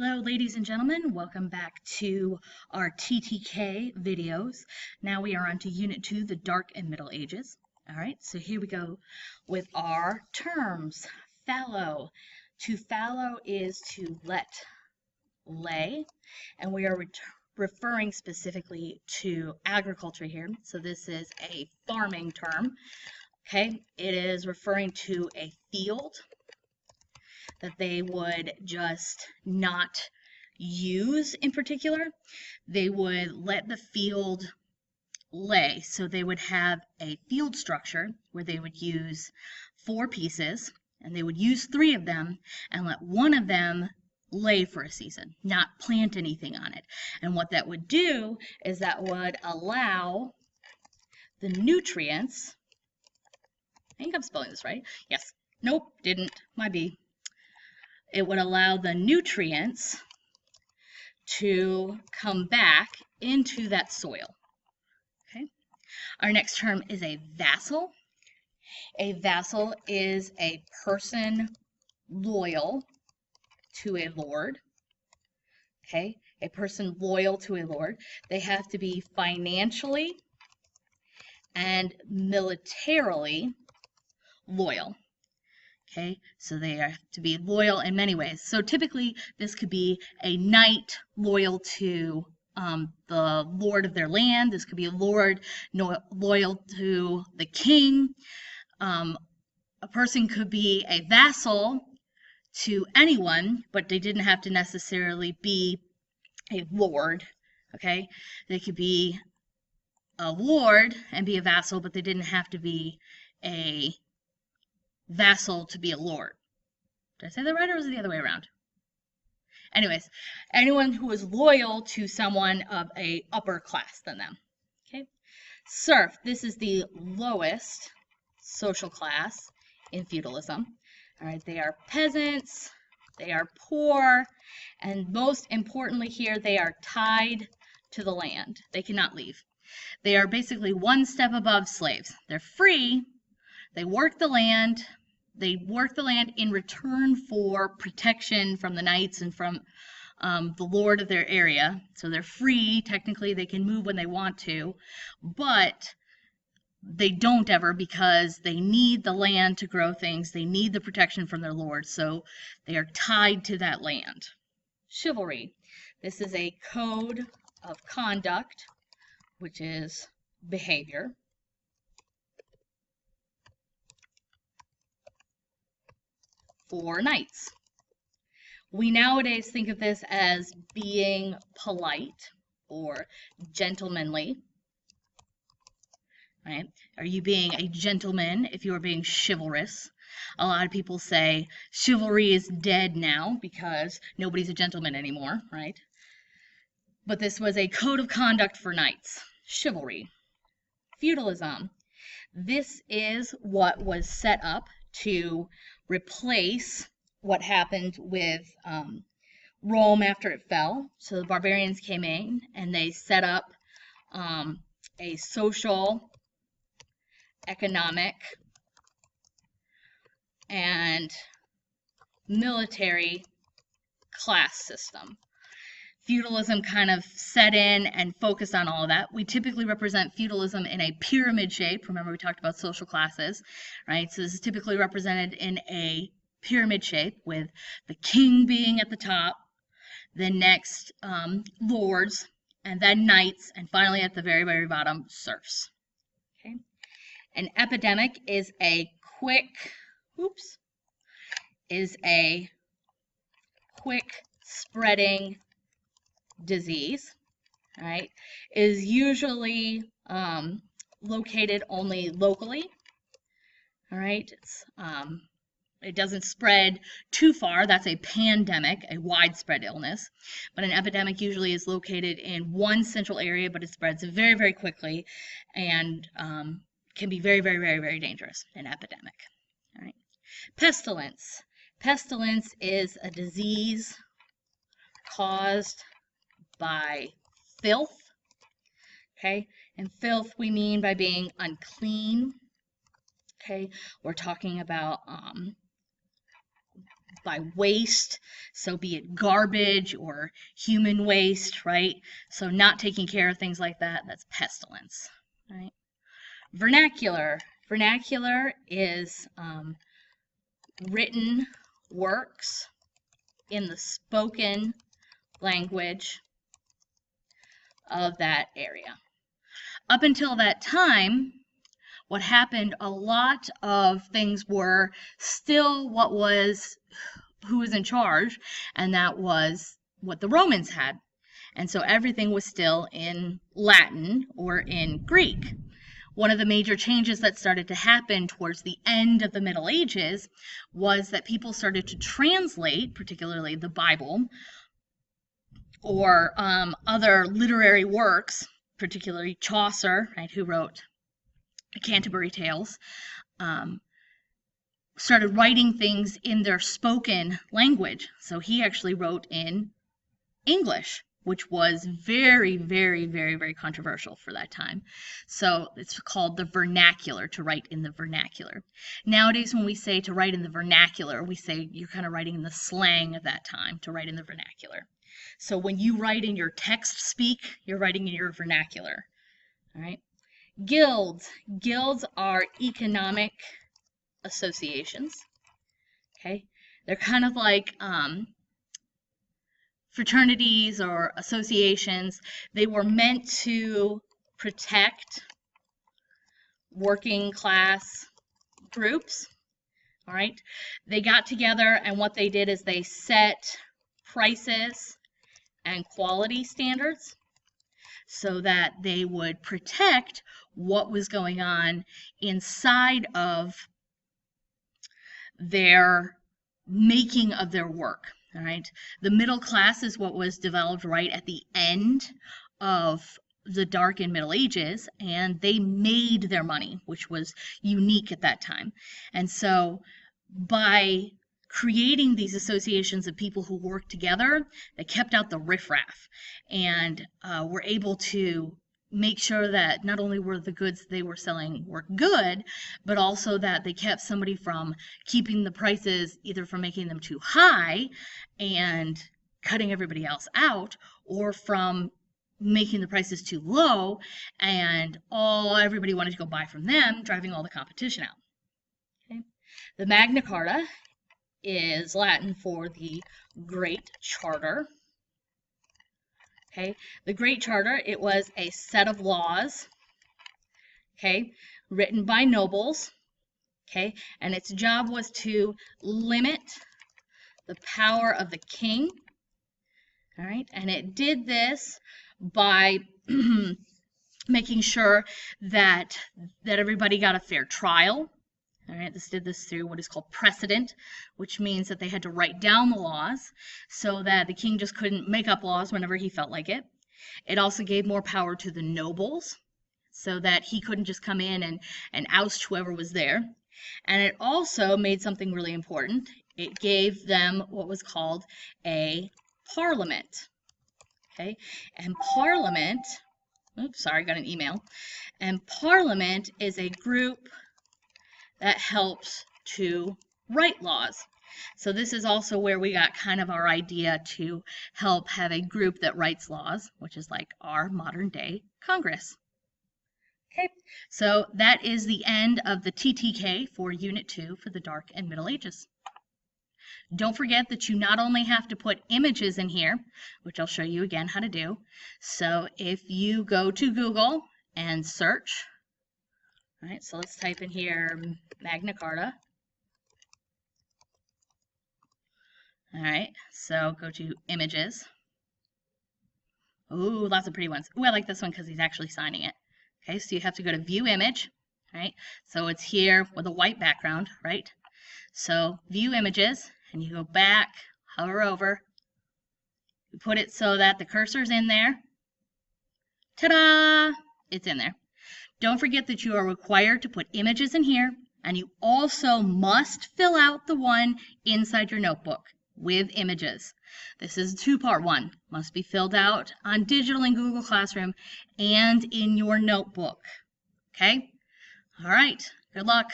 Hello, ladies and gentlemen. Welcome back to our TTK videos. Now we are on to Unit 2, the Dark and Middle Ages. All right, so here we go with our terms. Fallow. To fallow is to lay, and we are referring specifically to agriculture here. So this is a farming term. Okay, it is referring to a field that they would just not use in particular. They would let the field lay. So they would have a field structure where they would use 4 pieces, and they would use 3 of them and let one of them lay for a season, not plant anything on it. And what that would do is that would allow the nutrients, I think I'm spelling this right. Yes. Nope, didn't. My B. It would allow the nutrients to come back into that soil. Okay. Our next term is a vassal. A vassal is a person loyal to a lord. Okay. A person loyal to a lord. They have to be financially and militarily loyal. Okay, so they have to be loyal in many ways. So typically, this could be a knight loyal to the lord of their land. This could be a lord loyal to the king. A person could be a vassal to anyone, but they didn't have to necessarily be a lord. Okay, they could be a lord and be a vassal, but they didn't have to be a vassal to be a lord. Did I say that right, or was it the other way around? Anyways, anyone who is loyal to someone of a upper class than them. Okay. Serf. This is the lowest social class in feudalism. All right. They are peasants. They are poor, and most importantly here, they are tied to the land. They cannot leave. They are basically one step above slaves. They're free. They work the land. They work the land in return for protection from the knights and from the lord of their area. So they're free. Technically, they can move when they want to, but they don't ever because they need the land to grow things. They need the protection from their lord, so they are tied to that land. Chivalry. This is a code of conduct, which is behavior. For knights. We nowadays think of this as being polite or gentlemanly. Right? Are you being a gentleman if you are being chivalrous? A lot of people say chivalry is dead now because nobody's a gentleman anymore, right? But this was a code of conduct for knights. Chivalry. Feudalism. This is what was set up to replace what happened with Rome after it fell. So the barbarians came in and they set up a social, economic, and military class system. Feudalism kind of set in and focused on all of that. We typically represent feudalism in a pyramid shape. Remember, we talked about social classes, right? So this is typically represented in a pyramid shape with the king being at the top, then next lords, and then knights, and finally at the very, very bottom, serfs. Okay. An epidemic is a quick spreading disease, right, is usually located only locally. All right, it doesn't spread too far. That's a pandemic, a widespread illness. But an epidemic usually is located in one central area, but it spreads very, very quickly and can be very, very, very, very dangerous. An epidemic. All right. Pestilence. Pestilence is a disease caused by filth. Okay, and filth we mean by being unclean. Okay, we're talking about by waste, so be it garbage or human waste, right? So not taking care of things like that, that's pestilence, right? Vernacular. Vernacular is written works in the spoken language of that area. Up until that time, what happened, a lot of things were still who was in charge, and that was what the Romans had. And so everything was still in Latin or in Greek. One of the major changes that started to happen towards the end of the Middle Ages was that people started to translate, particularly the Bible, or other literary works, particularly Chaucer, right, who wrote the Canterbury Tales, started writing things in their spoken language. So he actually wrote in English, which was very, very, very, very controversial for that time. So it's called the vernacular, to write in the vernacular. Nowadays, when we say to write in the vernacular, we say you're kind of writing in the slang of that time, to write in the vernacular. So when you write in your text speak, you're writing in your vernacular. All right. Guilds. Guilds are economic associations. Okay. They're kind of like fraternities or associations. They were meant to protect working class groups. All right. They got together, and what they did is they set prices and quality standards so that they would protect what was going on inside of their making of their work. All right. The middle class is what was developed right at the end of the Dark and Middle Ages, and they made their money, which was unique at that time. And so by creating these associations of people who worked together, they kept out the riffraff and were able to make sure that not only were the goods they were selling were good, but also that they kept somebody from keeping the prices, either from making them too high and cutting everybody else out, or from making the prices too low and everybody wanted to go buy from them, driving all the competition out. Okay. The Magna Carta is Latin for the Great Charter. Okay, the Great Charter, it was a set of laws, okay, written by nobles, okay, and its job was to limit the power of the king, all right, and it did this by making sure that everybody got a fair trial. All right, did this through what is called precedent, which means that they had to write down the laws so that the king just couldn't make up laws whenever he felt like it. It also gave more power to the nobles so that he couldn't just come in and oust whoever was there. And it also made something really important. It gave them what was called a parliament. Okay, and parliament, oops, sorry, I got an email. And parliament is a group that helps to write laws. So this is also where we got kind of our idea to help have a group that writes laws, which is like our modern day Congress. Okay, so that is the end of the TTK for Unit 2 for the Dark and Middle Ages. Don't forget that you not only have to put images in here, which I'll show you again how to do. So if you go to Google and search, all right, so let's type in here Magna Carta. All right, so go to images. Ooh, lots of pretty ones. Ooh, I like this one because he's actually signing it. Okay, so you have to go to view image, right? So it's here with a white background, right? So view images, and you go back, hover over, you put it so that the cursor's in there. Ta-da! It's in there. Don't forget that you are required to put images in here, and you also must fill out the one inside your notebook with images. This is a two-part one. Must be filled out on digital in Google Classroom and in your notebook. Okay? All right. Good luck.